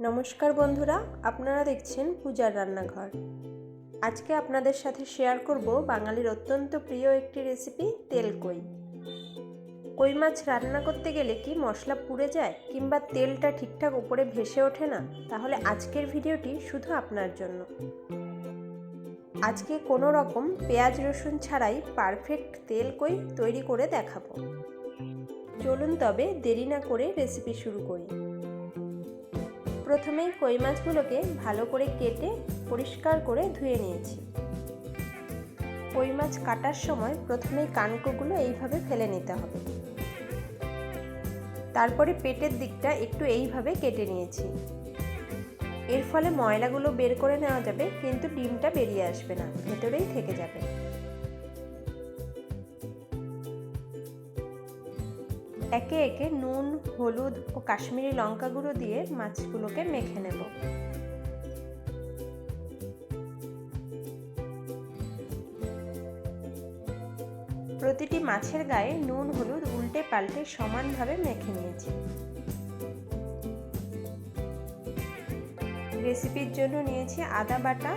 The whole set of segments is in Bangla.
নমস্কার বন্ধুরা, আপনারা দেখছেন পূজার রান্নাঘর। আজকে আপনাদের সাথে শেয়ার করব বাঙালির অত্যন্ত প্রিয় একটি রেসিপি, তেলকই। কই মাছ রান্না করতে গেলে কি মশলা পুড়ে যায় কিংবা তেলটা ঠিকঠাক উপরে ভেসে ওঠে না? তাহলে আজকের ভিডিওটি শুধু আপনার জন্য। আজকে কোনো রকম পেঁয়াজ রসুন ছাড়াই পারফেক্ট তেলকই তৈরি করে দেখাবো। চলুন তবে দেরি না করে রেসিপি শুরু করি। প্রথমেই কই মাছগুলোকে ভালো করে কেটে পরিষ্কার করে ধুয়ে নিয়েছি। কই মাছ কাটার সময় প্রথমেই কানকোগুলো এইভাবে ফেলে নিতে হবে। তারপরে পেটের দিকটা একটু এইভাবে কেটে নিয়েছি। এর ফলে ময়লাগুলো বের করে নেওয়া যাবে, কিন্তু ডিমটা বেরিয়ে আসবে না, ভেতরেই থেকে যাবে। একে একে নুন, হলুদ ও কাশ্মীরি লঙ্কা গুঁড়ো দিয়ে মাছগুলোকে মেখে নেব। প্রতিটি মাছের গায়ে নুন হলুদ উল্টে পাল্টে সমানভাবে মেখে নিয়েছি। রেসিপির জন্য নিয়েছি আদা বাটা,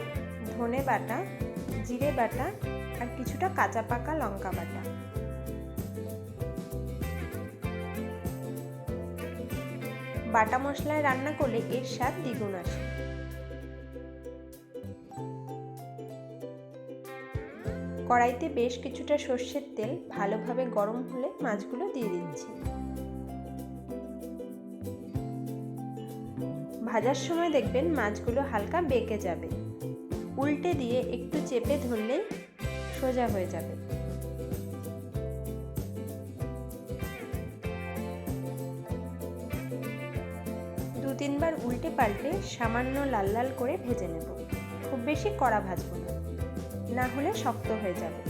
ধনে বাটা, জিরে বাটা আর কিছুটা কাঁচা পাকা লঙ্কা বাটা। বাটা মশলায় রান্না করলে এর স্বাদ দ্বিগুণ আসে। কড়াইতে বেশ কিছুটা সর্ষের তেল ভালোভাবে গরম হলে মাছগুলো দিয়ে দিচ্ছি। ভাজার সময় দেখবেন মাছগুলো হালকা বেঁকে যাবে। উল্টে দিয়ে একটু চেপে ধরলেই সোজা হয়ে যাবে। দু তিনবার উল্টে পাল্টে সামান্য লাল লাল করে ভেজে নেব। খুব বেশি কড়া ভাজবো না, না হলে শক্ত হয়ে যাবে।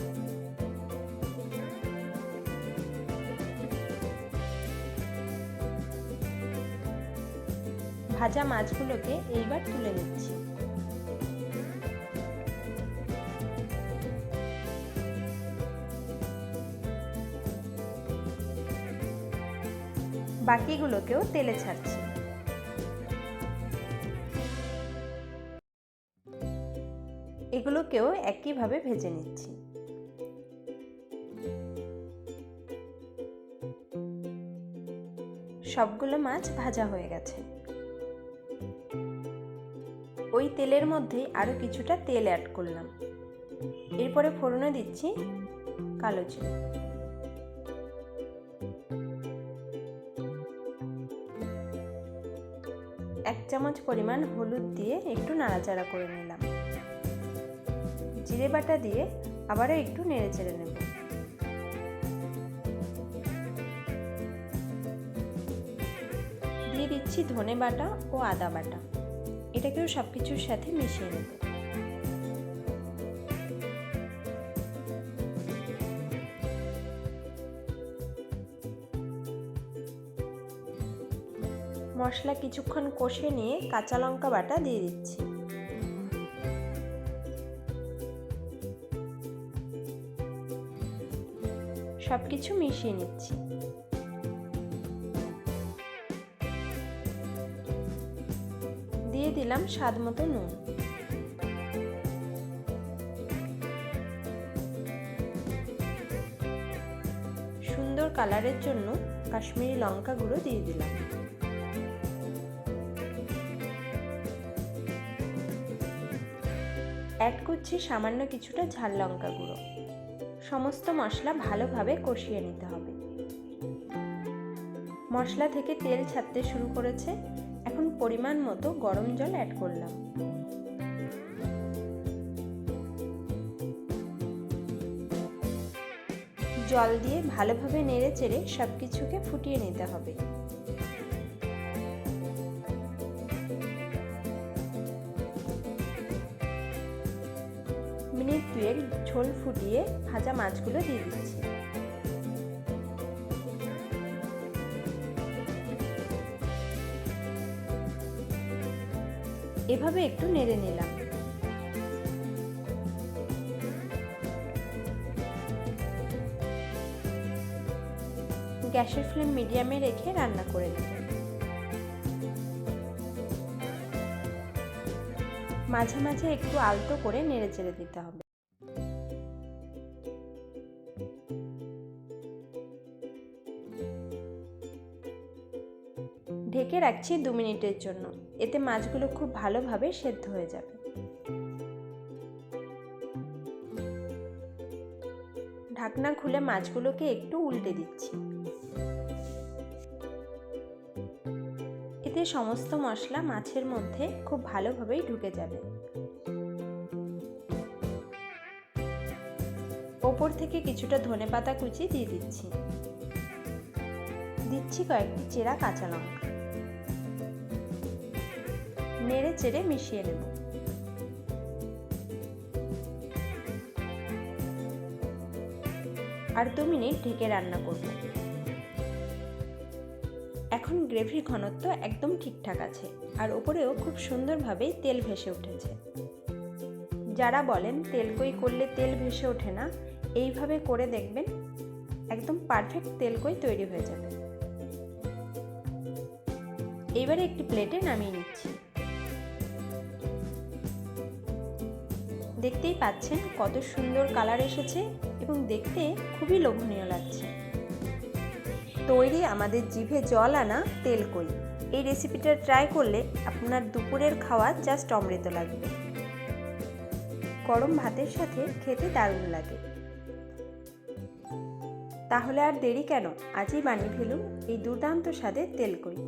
ভাজা মাছগুলোকে এইবার তুলে নিচ্ছি। বাকিগুলোকেও তেলে ছাড়ছি। এগুলোকেও একইভাবে ভেজে নিচ্ছি। সবগুলো মাছ ভাজা হয়ে গেছে। ওই তেলের মধ্যেই আরো কিছুটা তেল অ্যাড করলাম। এরপরে ফোড়নে দিচ্ছি কালো জিরে, এক চামচ পরিমাণ হলুদ দিয়ে একটু নাড়াচাড়া করে নিলাম। জিরে বাটা দিয়ে আবারও একটু নেড়ে চেড়ে নেব। দিয়ে দিচ্ছি ধনে বাটা ও আদা বাটা। এটাকেও সবকিছুর সাথে মিশিয়ে নেব। মশলা কিছুক্ষণ কষে নিয়ে কাঁচা লঙ্কা বাটা দিয়ে দিচ্ছি। সবকিছু মিশিয়ে নিচ্ছি। দিয়ে দিলাম স্বাদ মতো নুন। সুন্দর কালারের জন্য কাশ্মীরি লঙ্কা গুঁড়ো দিয়ে দিলাম। অ্যাড করছি সামান্য কিছুটা ঝাল লঙ্কা গুঁড়ো। সমস্ত মশলা ভালোভাবে কষিয়ে নিতে হবে। মশলা থেকে তেল ছাড়তে শুরু করেছে। এখন পরিমাণ মতো গরম জল অ্যাড করলাম। জল দিয়ে ভালোভাবে নেড়ে চেড়ে সবকিছুকে ফুটিয়ে নিতে হবে। মিনিট দুয়েক ঝোল ফুটিয়ে ভাজা মাছগুলো দিয়ে দিচ্ছি। এভাবে একটু নেড়ে নিলাম। গ্যাসের ফ্লেম মিডিয়ামে রেখে রান্না করে নেব। মাঝে মাঝে একটু আলতো করে নেড়ে চেড়ে দিতে হবে। ঢেকে রাখছি 2 মিনিটের জন্য, এতে মাছগুলো খুব ভালোভাবে সেদ্ধ হয়ে যাবে। ঢাকনা খুলে মাছগুলোকে একটু উল্টে দিচ্ছি। এতে সমস্ত মশলা মাছের মধ্যে খুব ভালোভাবেই ঢুকে যাবে। ওপর থেকে কিছুটা ধনেপাতা কুচি দিয়ে দিচ্ছি। দিচ্ছি কয়েকটি চেরা কাঁচা লঙ্কা। নেড়ে চেড়ে মিশিয়ে নেব। আর 2 মিনিট ঢেকে রান্না করব। এখন গ্রেভির ঘনত্ব একদম ঠিকঠাক আছে, আর ওপরেও খুব সুন্দরভাবে তেল ভেসে উঠেছে। যারা বলেন তেলকই করলে তেল ভেসে ওঠে না, এইভাবে করে দেখবেন, একদম পারফেক্ট তেলকই তৈরি হয়ে যাবে। এইবারে একটি প্লেটে নামিয়ে নিচ্ছি। দেখতেই পাচ্ছেন কত সুন্দর কালার এসেছে এবং দেখতে খুবই লোভনীয় লাগছে। তৈরি আমাদের জিভে জল আনা তেলকই। এই রেসিপিটা ট্রাই করলে আপনার দুপুরের খাওয়া জাস্ট অমৃত লাগবে। গরম ভাতের সাথে খেতে দারুণ লাগে। তাহলে আর দেরি কেন, আজই বানিয়ে ফেলুন এই দুর্দান্ত স্বাদের তেলকই।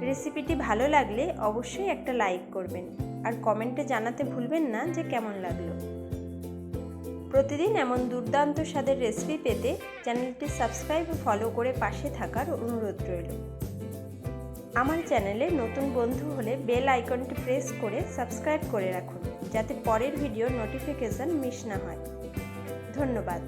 রেসিপিটি ভালো লাগলে অবশ্যই একটা লাইক করবেন, আর কমেন্টে জানাতে ভুলবেন না যে কেমন লাগলো। প্রতিদিন এমন দুর্দান্ত স্বাদের রেসিপি পেতে চ্যানেলটি সাবস্ক্রাইব ও ফলো করে পাশে থাকার অনুরোধ রইল। আমার চ্যানেলে নতুন বন্ধু হলে বেল আইকনটি প্রেস করে সাবস্ক্রাইব করে রাখুন, যাতে পরের ভিডিওর নোটিফিকেশন মিস না হয়। ধন্যবাদ।